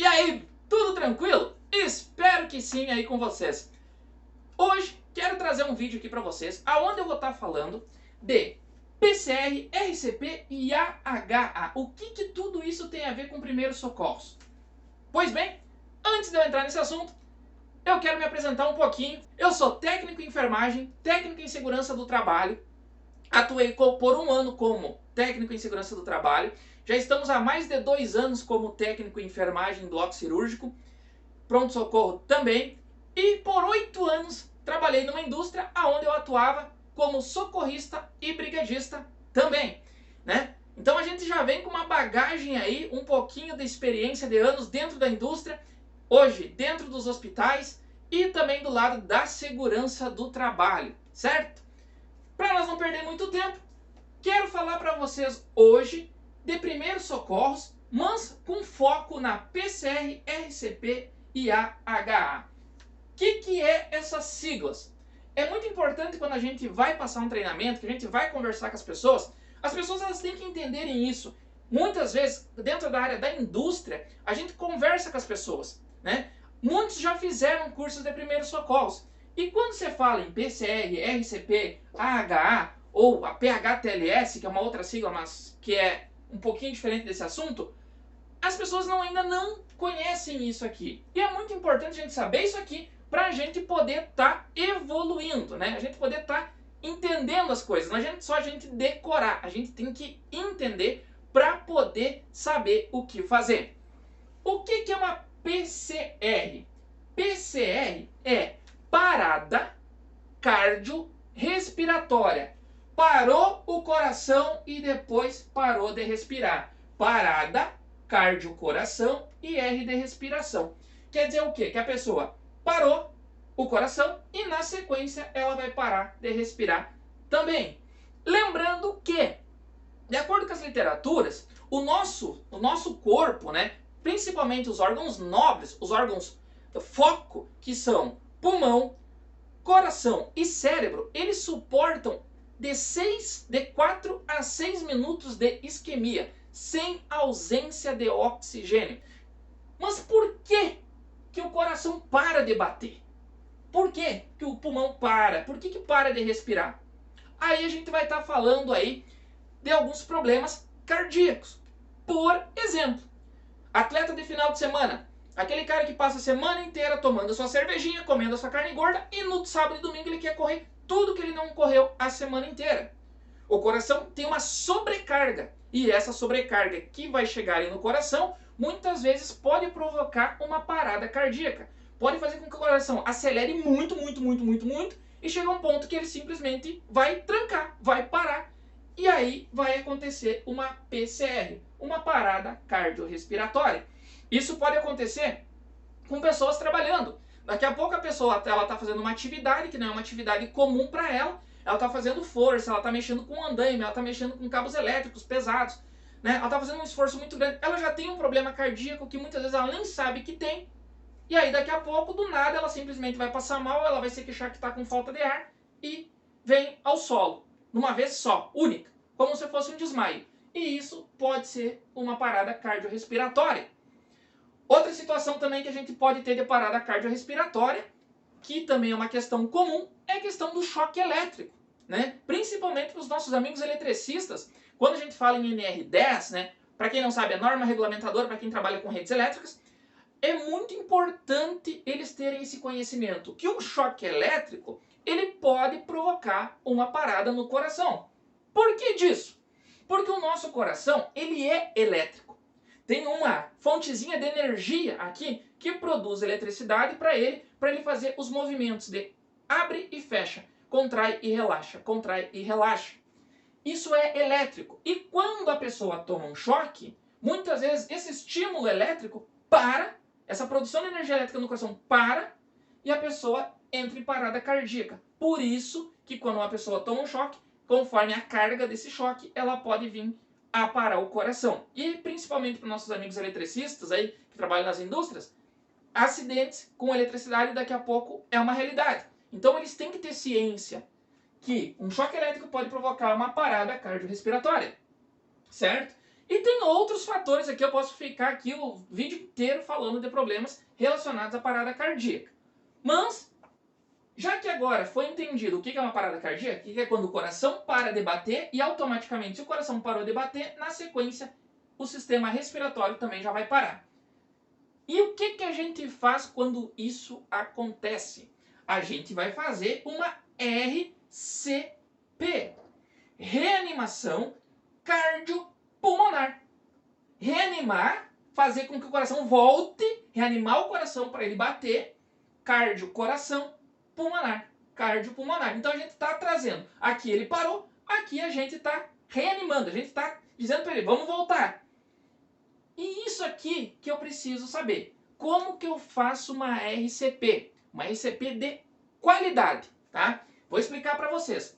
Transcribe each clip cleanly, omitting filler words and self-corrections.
E aí, tudo tranquilo? Espero que sim aí com vocês. Hoje quero trazer um vídeo aqui para vocês, aonde eu vou estar falando de PCR, RCP e AHA. O que tudo isso tem a ver com primeiros socorros? Pois bem, antes de eu entrar nesse assunto, eu quero me apresentar um pouquinho. Eu sou técnico em enfermagem, técnico em segurança do trabalho. Atuei por um ano como técnico em segurança do trabalho. Já estamos há mais de 2 anos como técnico em enfermagem em bloco cirúrgico. Pronto-socorro também. E por 8 anos trabalhei numa indústria onde eu atuava como socorrista e brigadista também, né? Então a gente já vem com uma bagagem aí, um pouquinho de experiência de anos dentro da indústria, hoje dentro dos hospitais e também do lado da segurança do trabalho, certo? Para nós não perder muito tempo, quero falar para vocês hoje de primeiros socorros, mas com foco na PCR, RCP e AHA. O que é essas siglas? É muito importante quando a gente vai passar um treinamento, que a gente vai conversar com as pessoas elas têm que entenderem isso. Muitas vezes, dentro da área da indústria, a gente conversa com as pessoas, né? Muitos já fizeram cursos de primeiros socorros. E quando você fala em PCR, RCP, AHA ou a PHTLS, que é uma outra sigla, mas que é um pouquinho diferente desse assunto, as pessoas ainda não conhecem isso aqui. E é muito importante a gente saber isso aqui para a gente poder estar evoluindo, né? A gente poder estar entendendo as coisas. Não é só a gente decorar, a gente tem que entender para poder saber o que fazer. O que é uma PCR? PCR é parada cardiorrespiratória. Parou o coração e depois parou de respirar. Parada, cardio-coração e R de respiração. Quer dizer o quê? Que a pessoa parou o coração e na sequência ela vai parar de respirar também. Lembrando que, de acordo com as literaturas, o nosso corpo, né, principalmente os órgãos nobres, os órgãos foco, que são pulmão, coração e cérebro, eles suportam de 4 a 6 minutos de isquemia, sem ausência de oxigênio. Mas por que o coração para de bater? Por que o pulmão para? Por que para de respirar? Aí a gente vai estar falando aí de alguns problemas cardíacos. Por exemplo, atleta de final de semana. Aquele cara que passa a semana inteira tomando a sua cervejinha, comendo a sua carne gorda e no sábado e domingo ele quer correr tudo que ele não correu a semana inteira. O coração tem uma sobrecarga e essa sobrecarga que vai chegar aí no coração muitas vezes pode provocar uma parada cardíaca. Pode fazer com que o coração acelere muito e chegue a um ponto que ele simplesmente vai trancar, vai parar. E aí vai acontecer uma PCR, uma parada cardiorrespiratória. Isso pode acontecer com pessoas trabalhando. Daqui a pouco a pessoa está fazendo uma atividade que não é uma atividade comum para ela. Ela está fazendo força, ela está mexendo com andaime, ela está mexendo com cabos elétricos pesados, né? Ela está fazendo um esforço muito grande. Ela já tem um problema cardíaco que muitas vezes ela nem sabe que tem. E aí daqui a pouco, do nada, ela simplesmente vai passar mal, ela vai se queixar que está com falta de ar e vem ao solo, numa vez só, única, como se fosse um desmaio. E isso pode ser uma parada cardiorrespiratória. Outra situação também que a gente pode ter de parada cardiorrespiratória, que também é uma questão comum, é a questão do choque elétrico, né? Principalmente para os nossos amigos eletricistas. Quando a gente fala em NR10, né? Para quem não sabe, a norma regulamentadora para quem trabalha com redes elétricas, é muito importante eles terem esse conhecimento que o choque elétrico ele pode provocar uma parada no coração. Por que disso? Porque o nosso coração ele é elétrico. Tem uma fontezinha de energia aqui que produz eletricidade para ele fazer os movimentos de abre e fecha, contrai e relaxa, contrai e relaxa. Isso é elétrico. E quando a pessoa toma um choque, muitas vezes esse estímulo elétrico para, essa produção de energia elétrica no coração para e a pessoa entra em parada cardíaca. Por isso que quando uma pessoa toma um choque, conforme a carga desse choque, ela pode vir a parar o coração. E principalmente para nossos amigos eletricistas aí, que trabalham nas indústrias, acidentes com eletricidade daqui a pouco é uma realidade. Então eles têm que ter ciência que um choque elétrico pode provocar uma parada cardiorrespiratória, certo? E tem outros fatores aqui, eu posso ficar aqui o vídeo inteiro falando de problemas relacionados à parada cardíaca. Mas, já que agora foi entendido o que é uma parada cardíaca, que é quando o coração para de bater e automaticamente, se o coração parou de bater, na sequência, o sistema respiratório também já vai parar. E o que a gente faz quando isso acontece? A gente vai fazer uma RCP, reanimação cardiopulmonar. Reanimar, fazer com que o coração volte, reanimar o coração para ele bater, cardio, coração, pulmonar, cardiopulmonar. Então a gente está trazendo, aqui ele parou, aqui a gente está reanimando, a gente está dizendo para ele, vamos voltar. E isso aqui que eu preciso saber. Como que eu faço uma RCP? Uma RCP de qualidade, tá? Vou explicar para vocês.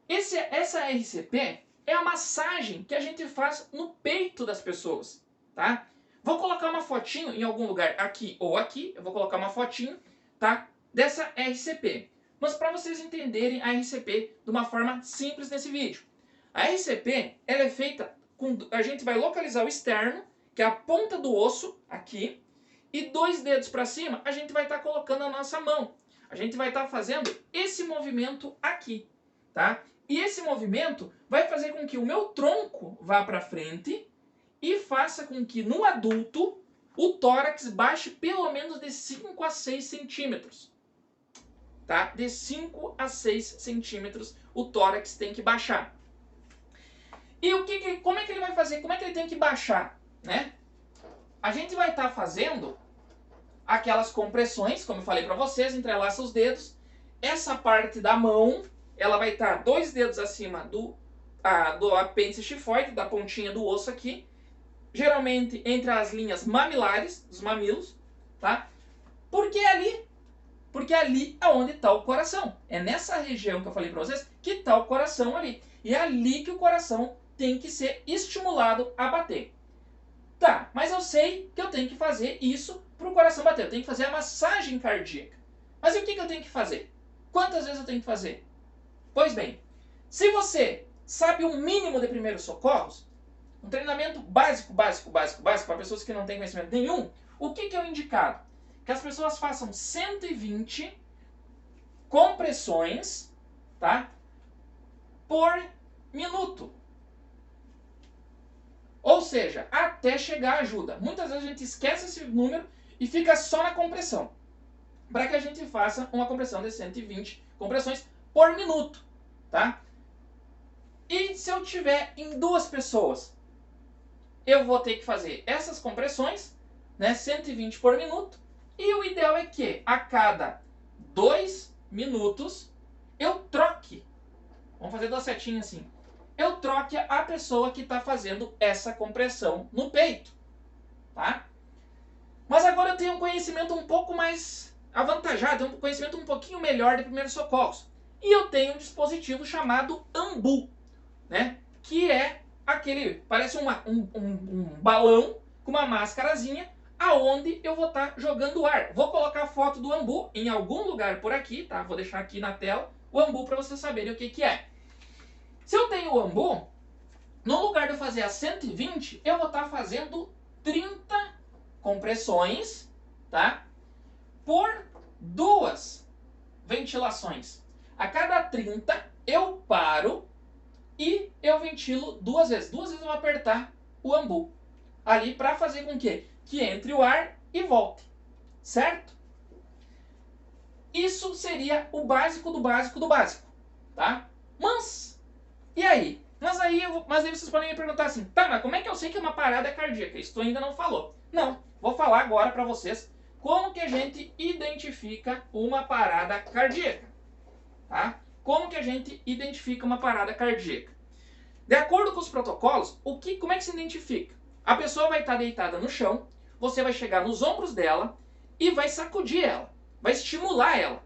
Essa RCP é a massagem que a gente faz no peito das pessoas, tá? Vou colocar uma fotinho em algum lugar, aqui ou aqui, eu vou colocar uma fotinho, tá? Dessa RCP. Mas para vocês entenderem a RCP de uma forma simples nesse vídeo. A RCP, ela é feita com... A gente vai localizar o externo, que é a ponta do osso, aqui, e 2 dedos para cima, a gente vai estar colocando a nossa mão. A gente vai estar fazendo esse movimento aqui, tá? E esse movimento vai fazer com que o meu tronco vá para frente e faça com que no adulto o tórax baixe pelo menos de 5 a 6 centímetros. Tá? De 5 a 6 centímetros o tórax tem que baixar. E como é que ele vai fazer? Como é que ele tem que baixar? Né? A gente vai estar fazendo aquelas compressões, como eu falei para vocês, entrelaça os dedos. Essa parte da mão, ela vai estar 2 dedos acima do apêndice tifoide, da pontinha do osso aqui. Geralmente entre as linhas mamilares, dos mamilos, tá? Porque ali é onde está o coração. É nessa região que eu falei para vocês que está o coração ali. E é ali que o coração tem que ser estimulado a bater. Tá, mas eu sei que eu tenho que fazer isso para o coração bater. Eu tenho que fazer a massagem cardíaca. Mas e o que eu tenho que fazer? Quantas vezes eu tenho que fazer? Pois bem, se você sabe o mínimo de primeiros socorros, um treinamento básico para pessoas que não têm conhecimento nenhum, o que é o indicado? Que as pessoas façam 120 compressões, tá? Por minuto. Ou seja, até chegar a ajuda. Muitas vezes a gente esquece esse número e fica só na compressão. Para que a gente faça uma compressão de 120 compressões por minuto, tá? E se eu tiver em 2 pessoas, eu vou ter que fazer essas compressões, né, 120 por minuto. E o ideal é que a cada 2 minutos eu troque. Vamos fazer 2 setinhas assim. Eu troque a pessoa que está fazendo essa compressão no peito, tá? Mas agora eu tenho um conhecimento um pouco mais avantajado, um conhecimento um pouquinho melhor de primeiros socorros. E eu tenho um dispositivo chamado AMBU, né? Que é aquele, parece um balão com uma máscarazinha, aonde eu vou estar jogando ar. Vou colocar a foto do AMBU em algum lugar por aqui, tá? Vou deixar aqui na tela o AMBU para vocês saberem o que é. Se eu tenho o AMBU, no lugar de eu fazer as 120, eu vou estar fazendo 30 compressões, tá? Por 2 ventilações. A cada 30, eu paro e eu ventilo 2 vezes. 2 vezes eu vou apertar o AMBU ali para fazer com que entre o ar e volte, certo? Isso seria o básico do básico do básico, tá? E aí? Mas aí vocês podem me perguntar assim, tá, mas como é que eu sei que é uma parada cardíaca? Isso tu ainda não falou. Não, vou falar agora para vocês como que a gente identifica uma parada cardíaca, tá? Como que a gente identifica uma parada cardíaca? De acordo com os protocolos, como é que se identifica? A pessoa vai estar deitada no chão, você vai chegar nos ombros dela e vai sacudir ela, vai estimular ela.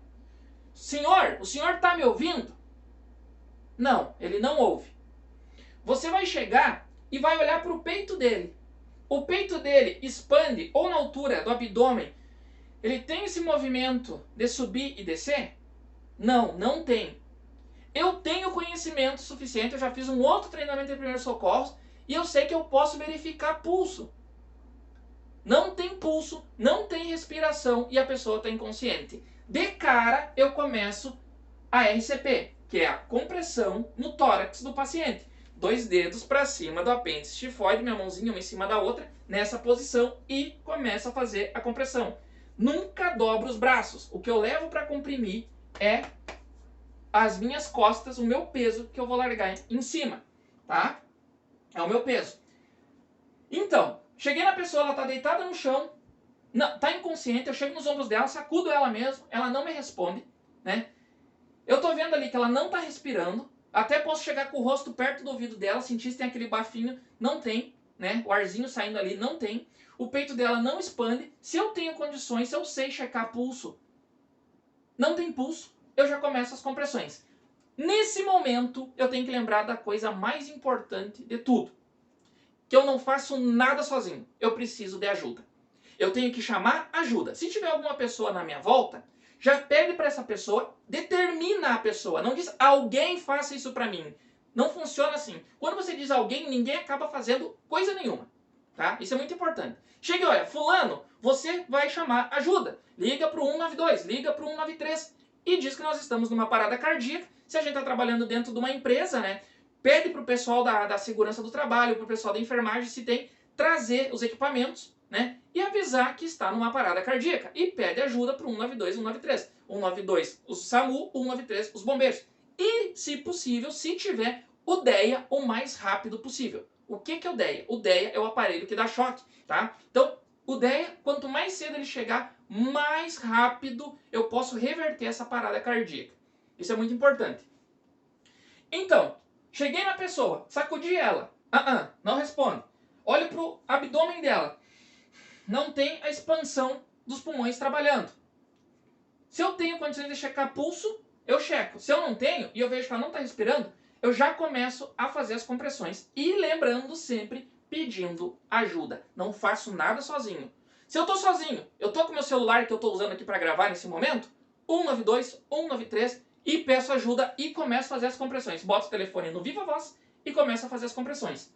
Senhor, o senhor está me ouvindo? Não, ele não ouve. Você vai chegar e vai olhar para o peito dele. O peito dele expande ou na altura do abdômen. Ele tem esse movimento de subir e descer? Não, não tem. Eu tenho conhecimento suficiente, eu já fiz um outro treinamento de primeiros socorros e eu sei que eu posso verificar pulso. Não tem pulso, não tem respiração e a pessoa está inconsciente. De cara, eu começo a RCP, que é a compressão no tórax do paciente. 2 dedos para cima do apêndice tifoide, minha mãozinha uma em cima da outra, nessa posição, e começo a fazer a compressão. Nunca dobro os braços. O que eu levo para comprimir é as minhas costas, o meu peso que eu vou largar em cima, tá? É o meu peso. Então, cheguei na pessoa, ela tá deitada no chão, tá inconsciente, eu chego nos ombros dela, sacudo ela mesmo, ela não me responde, né? Eu tô vendo ali que ela não tá respirando, até posso chegar com o rosto perto do ouvido dela, sentir se tem aquele bafinho, não tem, né? O arzinho saindo ali, não tem. O peito dela não expande. Se eu tenho condições, se eu sei checar pulso, não tem pulso, eu já começo as compressões. Nesse momento, eu tenho que lembrar da coisa mais importante de tudo. Que eu não faço nada sozinho. Eu preciso de ajuda. Eu tenho que chamar ajuda. Se tiver alguma pessoa na minha volta, já pede para essa pessoa, determina a pessoa. Não diz alguém faça isso para mim. Não funciona assim. Quando você diz alguém, ninguém acaba fazendo coisa nenhuma. Tá? Isso é muito importante. Chega, olha, fulano, você vai chamar ajuda. Liga para o 192, liga para o 193 e diz que nós estamos numa parada cardíaca. Se a gente está trabalhando dentro de uma empresa, né? Pede para o pessoal da segurança do trabalho, para o pessoal da enfermagem, se tem, trazer os equipamentos, né? E avisar que está numa parada cardíaca. E pede ajuda para o 192, 193. 192, o SAMU, 193, os bombeiros. E, se possível, se tiver, o DEA o mais rápido possível. O que é o DEA? O DEA é o aparelho que dá choque, tá? Então, o DEA, quanto mais cedo ele chegar, mais rápido eu posso reverter essa parada cardíaca. Isso é muito importante. Então, cheguei na pessoa, sacudi ela. Não responde. Olho pro abdômen dela. Não tem a expansão dos pulmões trabalhando. Se eu tenho condições de checar pulso, eu checo. Se eu não tenho e eu vejo que ela não está respirando, eu já começo a fazer as compressões. E lembrando sempre, pedindo ajuda. Não faço nada sozinho. Se eu estou sozinho, eu estou com meu celular que eu estou usando aqui para gravar nesse momento, 192, 193, e peço ajuda e começo a fazer as compressões. Boto o telefone no Viva Voz e começo a fazer as compressões.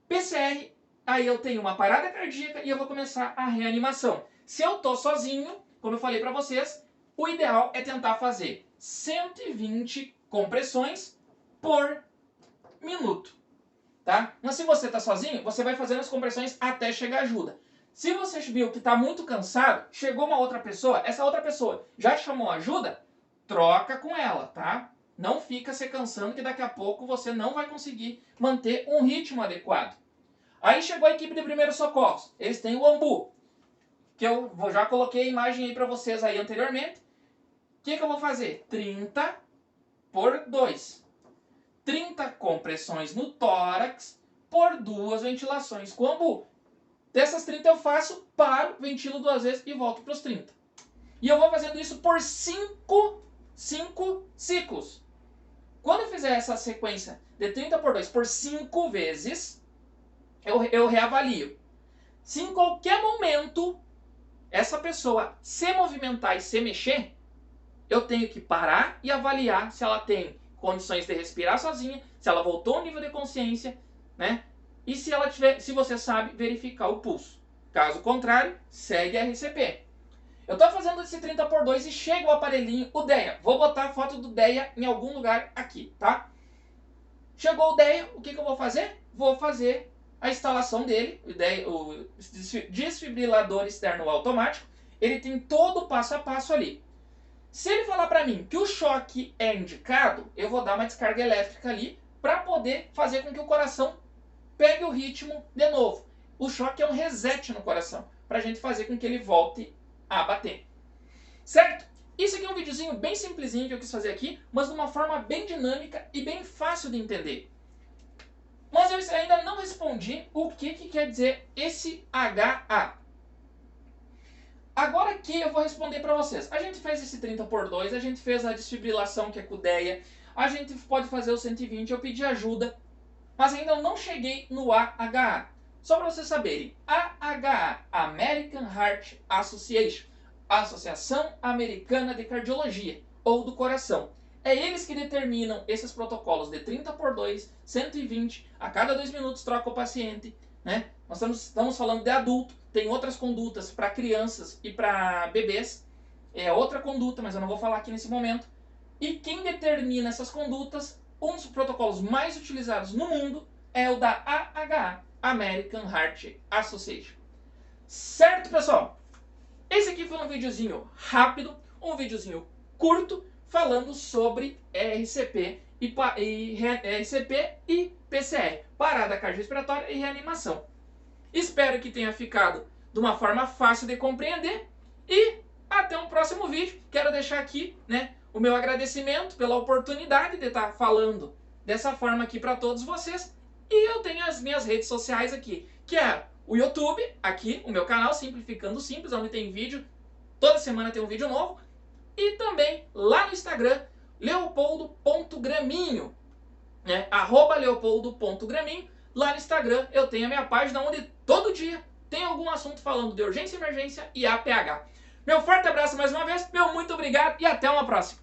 PCR, aí eu tenho uma parada cardíaca e eu vou começar a reanimação. Se eu estou sozinho, como eu falei para vocês, o ideal é tentar fazer 120 compressões por minuto, tá? Mas se você está sozinho, você vai fazendo as compressões até chegar ajuda. Se você viu que está muito cansado, chegou uma outra pessoa, essa outra pessoa já te chamou ajuda, troca com ela, tá? Não fica se cansando que daqui a pouco você não vai conseguir manter um ritmo adequado. Aí chegou a equipe de primeiros socorros. Eles têm o AMBU, que eu já coloquei a imagem aí para vocês aí anteriormente. O que eu vou fazer? 30 por 2. 30 compressões no tórax por 2 ventilações com o AMBU. Dessas 30 eu faço, paro, ventilo 2 vezes e volto para os 30. E eu vou fazendo isso por 5 ciclos. Quando eu fizer essa sequência de 30 por 2 por 5 vezes, eu reavalio. Se em qualquer momento essa pessoa se movimentar e se mexer, eu tenho que parar e avaliar se ela tem condições de respirar sozinha, se ela voltou ao nível de consciência, né? E se ela tiver, se você sabe, verificar o pulso. Caso contrário, segue a RCP. Eu estou fazendo esse 30 por 2 e chega o aparelhinho, o DEA. Vou botar a foto do DEA em algum lugar aqui, tá? Chegou o DEA, o que eu vou fazer? Vou fazer a instalação dele, o desfibrilador externo automático. Ele tem todo o passo a passo ali. Se ele falar para mim que o choque é indicado, eu vou dar uma descarga elétrica ali para poder fazer com que o coração pegue o ritmo de novo. O choque é um reset no coração, para a gente fazer com que ele volte a bater. Certo? Isso aqui é um videozinho bem simplesinho que eu quis fazer aqui, mas de uma forma bem dinâmica e bem fácil de entender. Mas eu ainda não respondi o que quer dizer esse HA. Agora aqui eu vou responder para vocês. A gente fez esse 30 por 2, a gente fez a desfibrilação que é com o DEA, a gente pode fazer o 120, eu pedi ajuda, mas ainda não cheguei no AHA. Só para vocês saberem, AHA, American Heart Association, Associação Americana de Cardiologia, ou do Coração. É eles que determinam esses protocolos de 30x2, 120, a cada 2 minutos troca o paciente, né? Nós estamos falando de adulto, tem outras condutas para crianças e para bebês, é outra conduta, mas eu não vou falar aqui nesse momento. E quem determina essas condutas, um dos protocolos mais utilizados no mundo é o da AHA, American Heart Association. Certo, pessoal? Esse aqui foi um videozinho rápido, um videozinho curto, falando sobre RCP e PCR, parada cardiorrespiratória e reanimação. Espero que tenha ficado de uma forma fácil de compreender e até um próximo vídeo. Quero deixar aqui, né, o meu agradecimento pela oportunidade de estar falando dessa forma aqui para todos vocês. E eu tenho as minhas redes sociais aqui, que é o YouTube, aqui, o meu canal Simplificando Simples, onde tem vídeo, toda semana tem um vídeo novo. E também lá no Instagram, leopoldo.graminho, né? @leopoldo.graminho. Lá no Instagram eu tenho a minha página onde todo dia tem algum assunto falando de urgência, emergência e APH. Meu forte abraço mais uma vez, meu muito obrigado e até uma próxima.